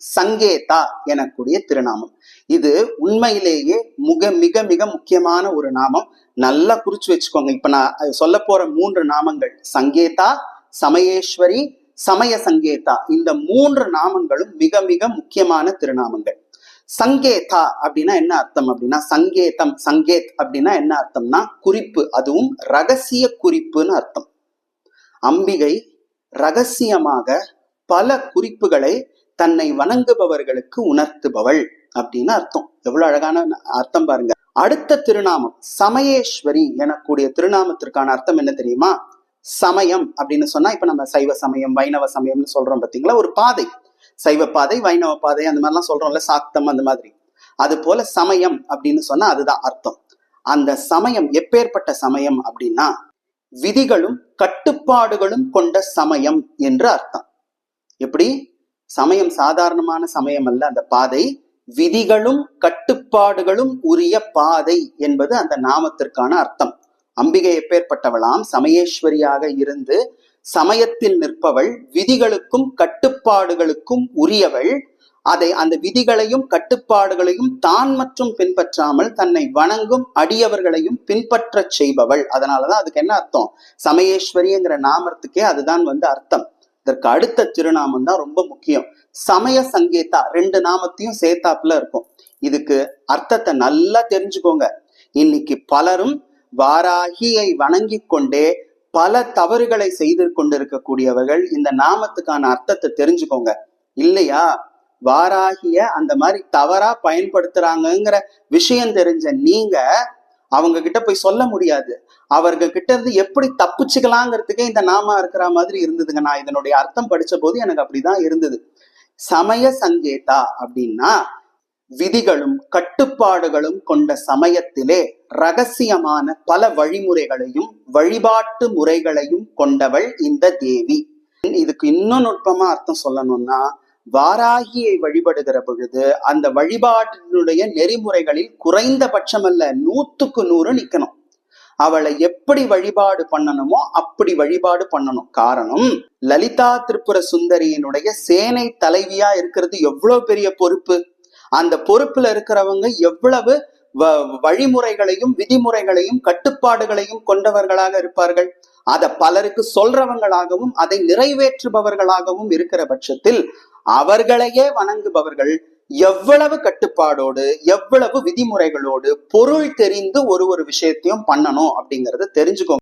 சங்கேதா எனக்கூடிய திருநாமம். இது உண்மையிலேயே மிக மிக முக்கியமான ஒரு நாமம். நல்லா குறிச்சு வச்சுக்கோங்க. இப்ப நான் சொல்ல போற 3 நாமங்கள் சங்கேதா, சமயேஸ்வரி, சமய சங்கேதா, இந்த 3 நாமங்களும் மிக மிக முக்கியமான திருநாமங்கள். சங்கேதா அப்படின்னா என்ன அர்த்தம் அப்படின்னா, சங்கேதம், சங்கேத் அப்படின்னா என்ன அர்த்தம்னா குறிப்பு, அதுவும் ரகசிய குறிப்புன்னு அர்த்தம். அம்பிகை ரகசியமாக பல குறிப்புகளை தன்னை வணங்குபவர்களுக்கு உணர்த்துபவள் அப்படின்னு அர்த்தம். எவ்வளவு அழகான அர்த்தம் பாருங்க. அடுத்த திருநாமம் சமயேஸ்வரி எனக்கூடிய திருநாமத்திற்கான அர்த்தம் என்ன தெரியுமா? சமயம் அப்படின்னு சொன்னா, இப்ப நம்ம சைவ சமயம், வைணவ சமயம்னு சொல்றோம் பாத்தீங்களா, ஒரு பாதை, சைவ பாதை, வைணவ பாதை, அந்த மாதிரிலாம் சொல்றோம்ல, சாக்தம் அந்த மாதிரி. அது போல சமயம் அப்படின்னு சொன்னா அதுதான் அர்த்தம். அந்த சமயம் எப்பேற்பட்ட சமயம் அப்படின்னா, விதிகளும் கட்டுப்பாடுகளும் கொண்ட சமயம் என்று அர்த்தம். எப்படி? சமயம் சாதாரணமான சமயம் அல்ல, அந்த பாதை விதிகளும் கட்டுப்பாடுகளும் உரிய பாதை என்பது அந்த நாமத்திற்கான அர்த்தம். அம்பிகை எப்பேற்பட்டவளாம்? சமயேஸ்வரியாக இருந்து சமயத்தில் நிற்பவள், விதிகளுக்கும் கட்டுப்பாடுகளுக்கும் உரியவள். அந்த விதிகளையும் கட்டுப்பாடுகளையும் தான் மற்றும் பின்பற்றாமல் தன்னை வணங்கும் அடியவர்களையும் பின்பற்ற செய்பவள். அதனாலதான் அதுக்கு என்ன அர்த்தம்? சமயேஸ்வரிங்கிற நாமத்துக்கே அதுதான் அர்த்தம். இதற்கு அடுத்த திருநாமம் தான் ரொம்ப முக்கியம், சமய சங்கேதா. 2 நாமத்தையும் சேர்த்தாப்புல இருக்கும். இதுக்கு அர்த்தத்தை நல்லா தெரிஞ்சுக்கோங்க. இன்னைக்கு பலரும் வாராகியை வணங்கி கொண்டே பல தவறுகளை செய்து கொண்டிருக்கக்கூடியவர்கள். இந்த நாமத்துக்கான அர்த்தத்தை தெரிஞ்சுக்கோங்க. இல்லையா? வாராகிய அந்த மாதிரி தவறா பயன்படுத்துறாங்கிற விஷயம் தெரிஞ்ச நீங்க அவங்க கிட்ட போய் சொல்ல முடியாது. அவர்கள் கிட்ட இருந்து எப்படி தப்பிச்சுக்கலாங்கிறதுக்கே இந்த நாம இருக்கிற மாதிரி இருந்ததுங்க. நான் இதனுடைய அர்த்தம் படிச்ச போது எனக்கு அப்படிதான் இருந்தது. சமய சங்கேதா அப்படின்னா விதிகளும் கட்டுப்பாடுகளும் கொண்ட சமயத்திலே ரகசியமான பல வழிமுறைகளையும் வழிபாட்டு முறைகளையும் கொண்டவள் இந்த தேவி. இதுக்கு இன்னும் நுட்பமா அர்த்தம் சொல்லணும்னா, வாராகியை வழிபடுகிற பொழுது அந்த வழிபாட்டினுடைய நெறிமுறைகளில் குறைந்தபட்சம் அல்ல 100க்கு 100 நிக்கணும். அவளை எப்படி வழிபாடு பண்ணணுமோ அப்படி வழிபாடு பண்ணணும். காரணம், லலிதா திரிபுர சுந்தரியினுடைய சேனை தலைவியா இருக்கிறது எவ்வளவு பெரிய பொறுப்பு. அந்த பொறுப்புல இருக்கிறவங்க எவ்வளவு வழிமுறைகளையும் விதிமுறைகளையும் கட்டுப்பாடுகளையும் கொண்டவர்களாக இருப்பார்கள். அதை பலருக்கு சொல்றவங்களாகவும் அதை நிறைவேற்றுபவர்களாகவும் இருக்கிற பட்சத்தில் அவர்களையே வணங்குபவர்கள் எவ்வளவு கட்டுப்பாடோடு எவ்வளவு விதிமுறைகளோடு பொருள் தெரிந்து ஒரு விஷயத்தையும் பண்ணணும் அப்படிங்கறத தெரிஞ்சுக்கோங்க.